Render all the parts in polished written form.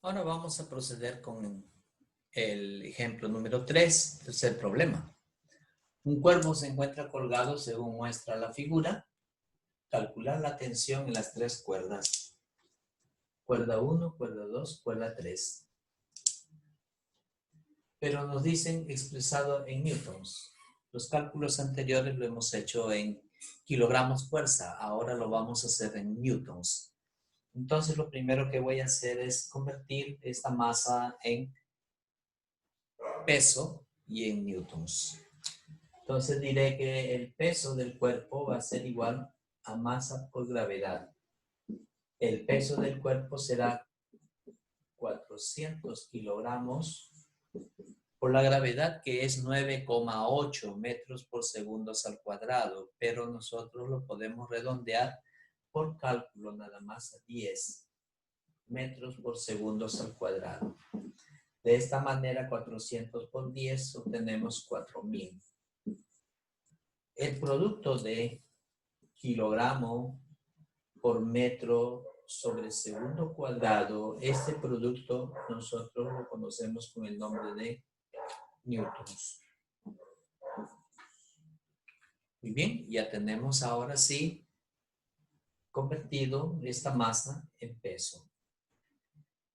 Ahora vamos a proceder con el ejemplo número 3, tercer problema. Un cuervo se encuentra colgado según muestra la figura. Calcular la tensión en las tres cuerdas. Cuerda 1, cuerda 2, cuerda 3. Pero nos dicen expresado en newtons. Los cálculos anteriores lo hemos hecho en kilogramos fuerza. Ahora lo vamos a hacer en newtons. Entonces lo primero que voy a hacer es convertir esta masa en peso y en newtons. Entonces diré que el peso del cuerpo va a ser igual a masa por gravedad. El peso del cuerpo será 400 kilogramos por la gravedad, que es 9,8 metros por segundos al cuadrado, pero nosotros lo podemos redondear por cálculo nada más a 10 metros por segundos al cuadrado. De esta manera, 400 por 10 obtenemos 4000. El producto de kilogramo por metro sobre segundo cuadrado, este producto nosotros lo conocemos con el nombre de newtons. Muy bien, ya tenemos ahora sí convertido esta masa en peso.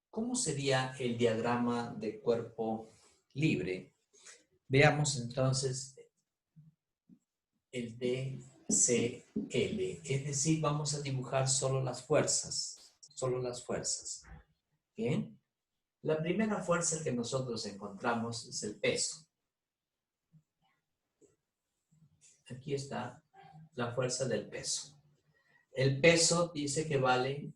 ¿Cómo sería el diagrama de cuerpo libre? Veamos entonces el DCL, es decir, vamos a dibujar solo las fuerzas, ¿bien? La primera fuerza que nosotros encontramos es el peso. Aquí está la fuerza del peso. El peso dice que vale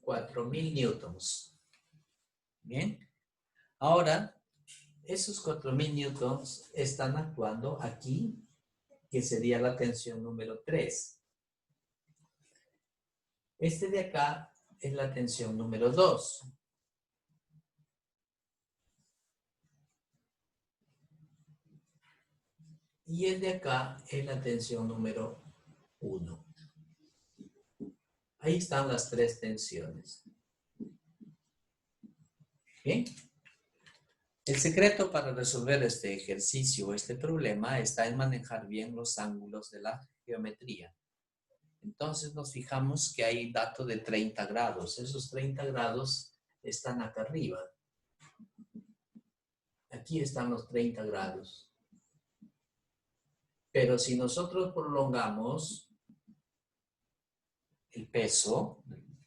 4000 newtons. Bien. Ahora, esos 4000 newtons están actuando aquí, que sería la tensión número 3. Este de acá es la tensión número 2. Y el de acá es la tensión número 1. Ahí están las tres tensiones. Bien. El secreto para resolver este ejercicio, este problema, está en manejar bien los ángulos de la geometría. Entonces nos fijamos que hay dato de 30 grados. Esos 30 grados están acá arriba. Aquí están los 30 grados. Pero si nosotros prolongamos el peso,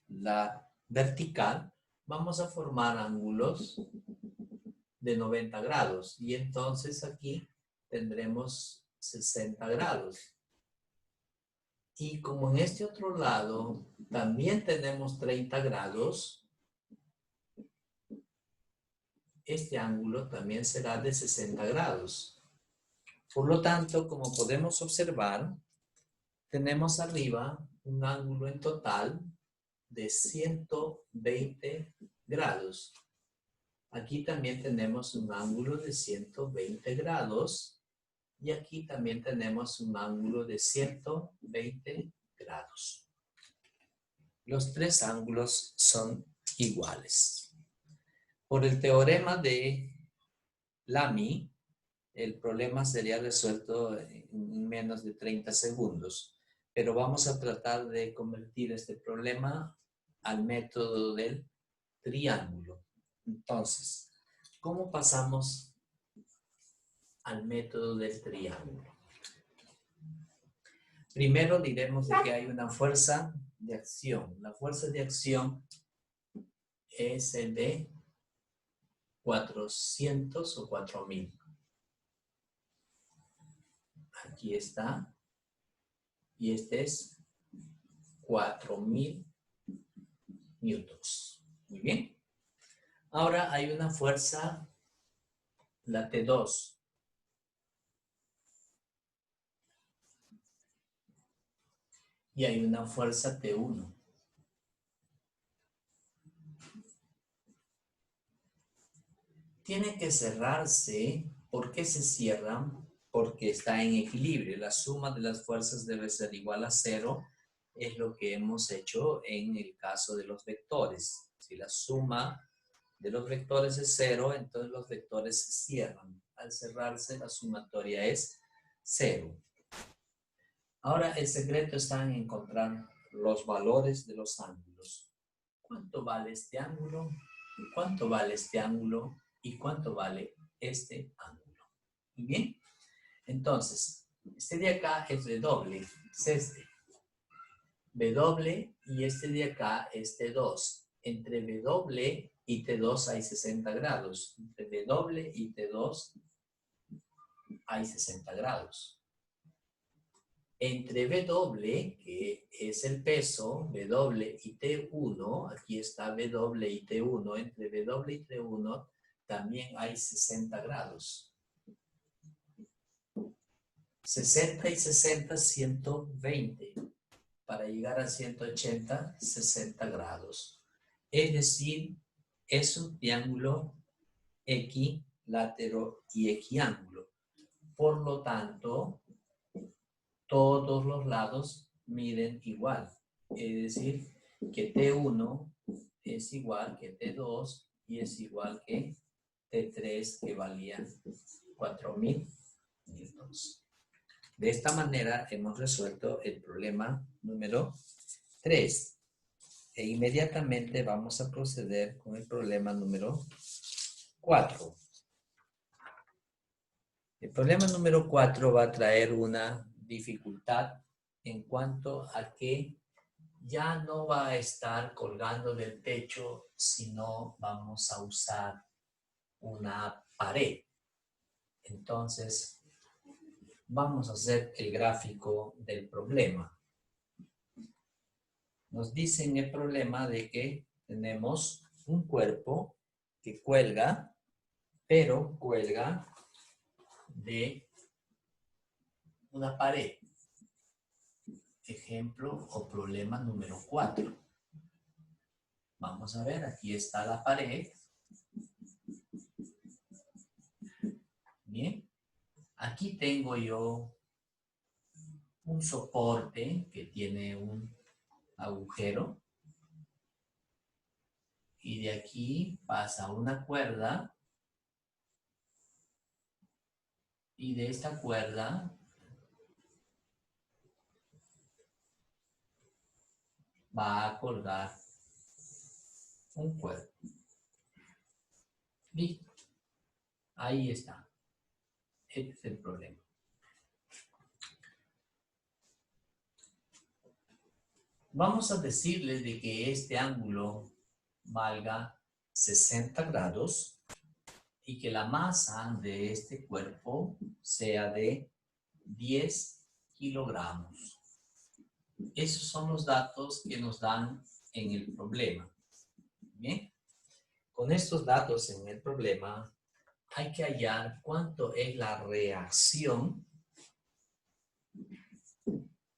la vertical, vamos a formar ángulos de 90 grados. Y entonces aquí tendremos 60 grados. Y como en este otro lado también tenemos 30 grados, este ángulo también será de 60 grados. Por lo tanto, como podemos observar, tenemos arriba un ángulo en total de 120 grados. Aquí también tenemos un ángulo de 120 grados y aquí también tenemos un ángulo de 120 grados. Los tres ángulos son iguales. Por el teorema de Lamy, el problema sería resuelto en menos de 30 segundos. Pero vamos a tratar de convertir este problema al método del triángulo. Entonces, ¿cómo pasamos al método del triángulo? Primero diremos de que hay una fuerza de acción. La fuerza de acción es el de 400 o 4000. Aquí está. Y este es 4000 newtons. Muy bien. Ahora hay una fuerza, la T2. Y hay una fuerza T1. Tiene que cerrarse. ¿Por qué se cierran? Porque está en equilibrio. La suma de las fuerzas debe ser igual a 0 es lo que hemos hecho en el caso de los vectores. Si la suma de los vectores es 0, entonces los vectores se cierran. Al cerrarse, la sumatoria es 0. Ahora, el secreto está en encontrar los valores de los ángulos. ¿Cuánto vale este ángulo? ¿Cuánto vale este ángulo? ¿Y cuánto vale este ángulo? Muy bien. Entonces, este de acá es W, es este. W y este de acá es T2. Entre W y T2 hay 60 grados. Entre W y T2 hay 60 grados. Entre W, que es el peso, W y T1, aquí está W y T1, entre W y T1 también hay 60 grados. 60 y 60, 120. Para llegar a 180, 60 grados. Es decir, es un triángulo equilátero y equiángulo. Por lo tanto, todos los lados miden igual. Es decir, que T1 es igual que T2 y es igual que T3, que valía 4.000 newtons. De esta manera hemos resuelto el problema número 3. E inmediatamente vamos a proceder con el problema número 4. El problema número 4 va a traer una dificultad en cuanto a que ya no va a estar colgando del techo, sino vamos a usar una pared. Entonces, vamos a hacer el gráfico del problema. Nos dice en el problema de que tenemos un cuerpo que cuelga, pero cuelga de una pared. Ejemplo o problema número 4. Vamos a ver, aquí está la pared. Bien. Aquí tengo yo un soporte que tiene un agujero. Y de aquí pasa una cuerda. Y de esta cuerda va a colgar un cuerpo. Listo. Ahí está. Este es el problema. Vamos a decirles de que este ángulo valga 60 grados y que la masa de este cuerpo sea de 10 kilogramos. Esos son los datos que nos dan en el problema. Bien. Con estos datos en el problema hay que hallar cuánto es la reacción.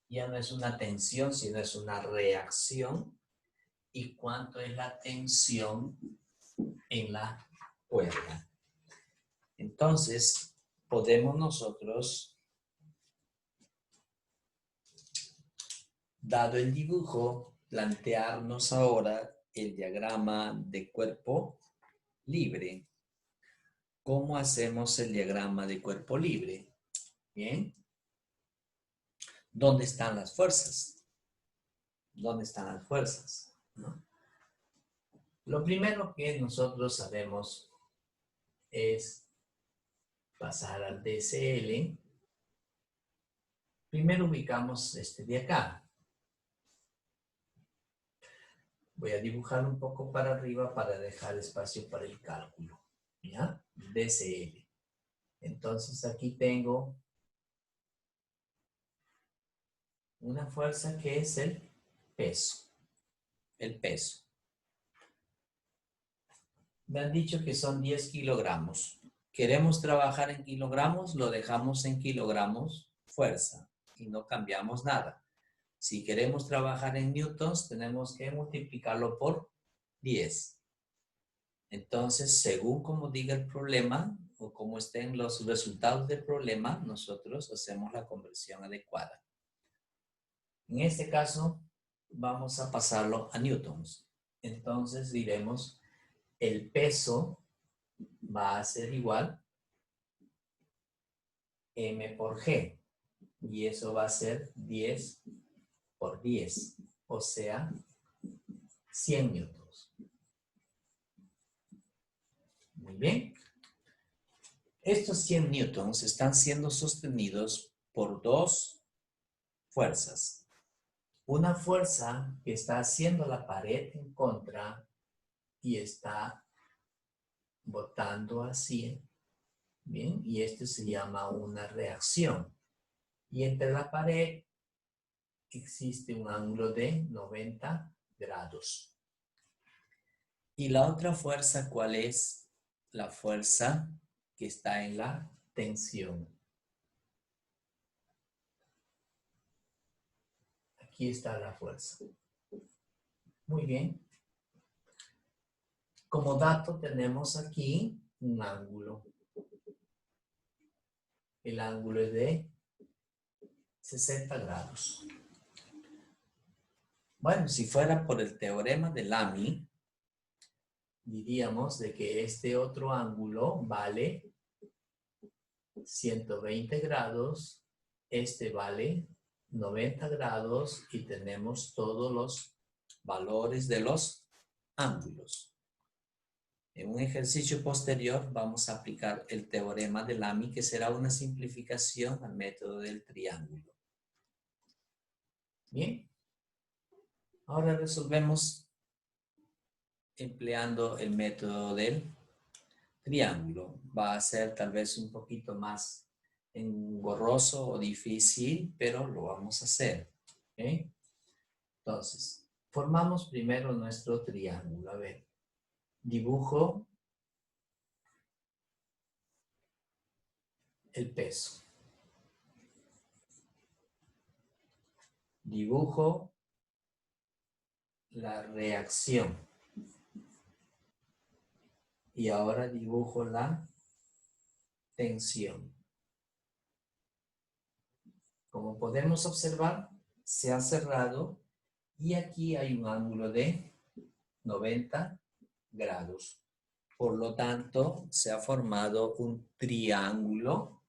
Ya no es una tensión, sino es una reacción. Y cuánto es la tensión en la cuerda. Entonces, podemos nosotros, dado el dibujo, plantearnos ahora el diagrama de cuerpo libre. ¿Cómo hacemos el diagrama de cuerpo libre? Bien. ¿Dónde están las fuerzas? ¿Dónde están las fuerzas? ¿No? Lo primero que nosotros sabemos es pasar al DSL. Primero ubicamos este de acá. Voy a dibujar un poco para arriba para dejar espacio para el cálculo. ¿Ya? DSL. Entonces aquí tengo una fuerza que es el peso. El peso. Me han dicho que son 10 kilogramos. Queremos trabajar en kilogramos, lo dejamos en kilogramos fuerza y no cambiamos nada. Si queremos trabajar en newtons, tenemos que multiplicarlo por 10. Entonces, según como diga el problema o como estén los resultados del problema, nosotros hacemos la conversión adecuada. En este caso, vamos a pasarlo a newtons. Entonces diremos, el peso va a ser igual m por g. Y eso va a ser 10 por 10. O sea, 100 newtons. Muy bien. Estos 100 newtons están siendo sostenidos por dos fuerzas. Una fuerza que está haciendo la pared en contra y está botando así. Bien, y esto se llama una reacción. Y entre la pared existe un ángulo de 90 grados. Y la otra fuerza, ¿cuál es? La fuerza que está en la tensión. Aquí está la fuerza. Muy bien. Como dato tenemos aquí un ángulo. El ángulo es de 60 grados. Bueno, si fuera por el teorema de Lamy, diríamos de que este otro ángulo vale 120 grados, este vale 90 grados y tenemos todos los valores de los ángulos. En un ejercicio posterior vamos a aplicar el teorema de Lamy, que será una simplificación al método del triángulo. Bien, ahora resolvemos empleando el método del triángulo. Va a ser tal vez un poquito más engorroso o difícil, pero lo vamos a hacer. ¿Okay? Entonces, formamos primero nuestro triángulo. A ver, dibujo el peso. Dibujo la reacción. Y ahora dibujo la tensión. Como podemos observar, se ha cerrado y aquí hay un ángulo de 90 grados. Por lo tanto, se ha formado un triángulo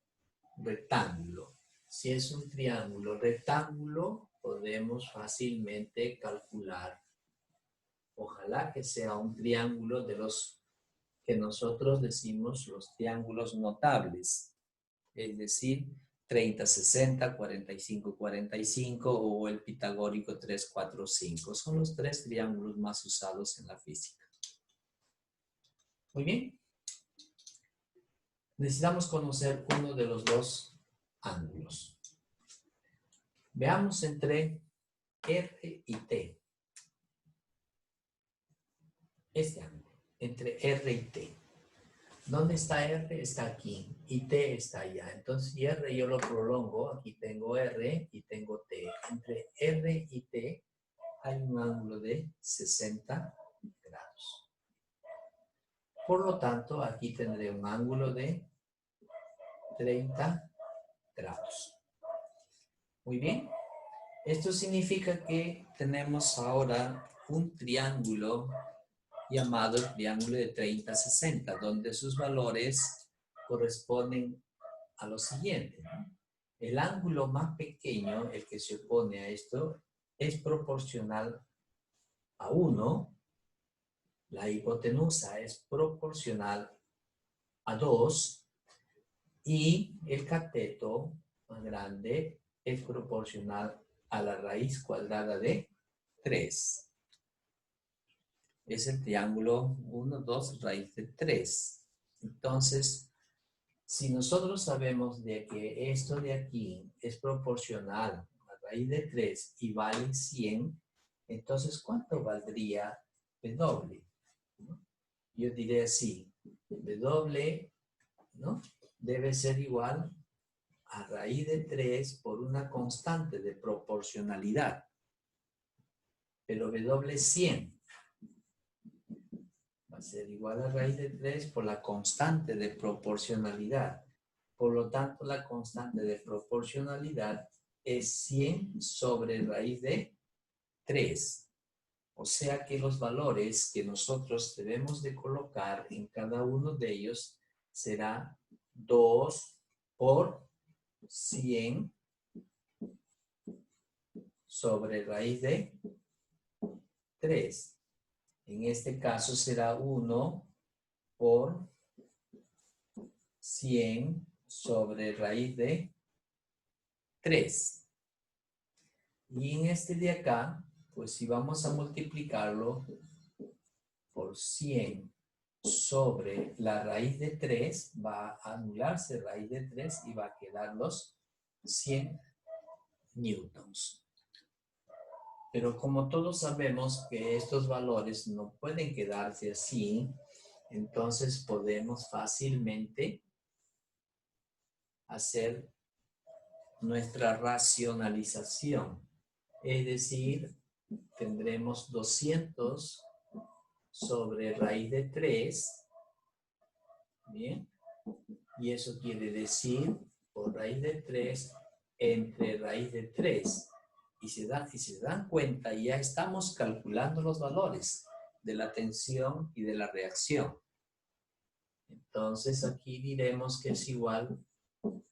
rectángulo. Si es un triángulo rectángulo, podemos fácilmente calcular. Ojalá que sea un triángulo de los que nosotros decimos los triángulos notables. Es decir, 30-60, 45-45 o el pitagórico 3-4-5. Son los tres triángulos más usados en la física. Muy bien. Necesitamos conocer uno de los dos ángulos. Veamos entre R y T. Este ángulo, entre R y T. ¿Dónde está R? Está aquí. Y T está allá. Entonces, si R yo lo prolongo, aquí tengo R y tengo T. Entre R y T hay un ángulo de 60 grados. Por lo tanto, aquí tendré un ángulo de 30 grados. Muy bien. Esto significa que tenemos ahora un triángulo llamado el triángulo de 30-60, donde sus valores corresponden a lo siguiente, ¿no? El ángulo más pequeño, el que se opone a esto, es proporcional a 1, la hipotenusa es proporcional a 2 y el cateto más grande es proporcional a la raíz cuadrada de 3. Es el triángulo 1, 2, raíz de 3. Entonces, si nosotros sabemos de que esto de aquí es proporcional a raíz de 3 y vale 100, entonces, ¿cuánto valdría W? ¿No? Yo diré así, W, ¿no?, debe ser igual a raíz de 3 por una constante de proporcionalidad. Pero W es 100. Va a ser igual a raíz de 3 por la constante de proporcionalidad. Por lo tanto, la constante de proporcionalidad es 100 sobre raíz de 3. O sea que los valores que nosotros debemos de colocar en cada uno de ellos será 2 por 100 sobre raíz de 3. En este caso será 1 por 100 sobre raíz de 3. Y en este de acá, pues si vamos a multiplicarlo por 100 sobre la raíz de 3, va a anularse raíz de 3 y va a quedar los 100 newtons. Pero como todos sabemos que estos valores no pueden quedarse así, entonces podemos fácilmente hacer nuestra racionalización. Es decir, tendremos 200 sobre raíz de 3, ¿bien? Y eso quiere decir por raíz de 3 entre raíz de 3. Y si se dan cuenta, ya estamos calculando los valores de la tensión y de la reacción. Entonces aquí diremos que es igual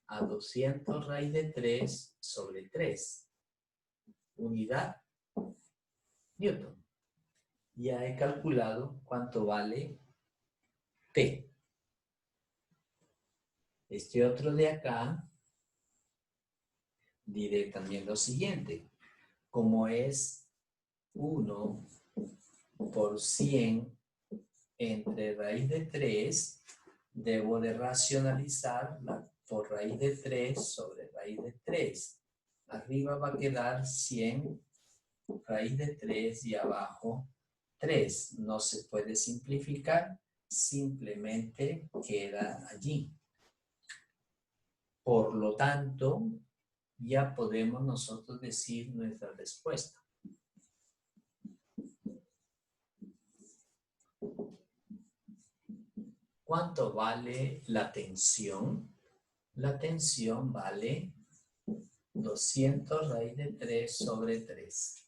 a 200 raíz de 3 sobre 3. Unidad Newton. Ya he calculado cuánto vale P. Este otro de acá diré también lo siguiente. Como es 1 por 100 entre raíz de 3, debo de racionalizar por raíz de 3 sobre raíz de 3. Arriba va a quedar 100 raíz de 3 y abajo 3. No se puede simplificar, simplemente queda allí. Por lo tanto, ya podemos nosotros decir nuestra respuesta. ¿Cuánto vale la tensión? La tensión vale 200 raíz de 3 sobre 3.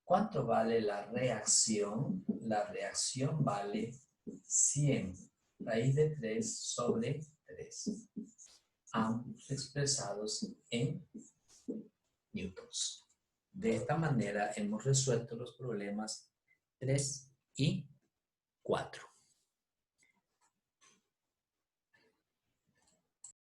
¿Cuánto vale la reacción? La reacción vale 100 raíz de 3 sobre 3. Ambos expresados en newtons. De esta manera hemos resuelto los problemas 3 y 4.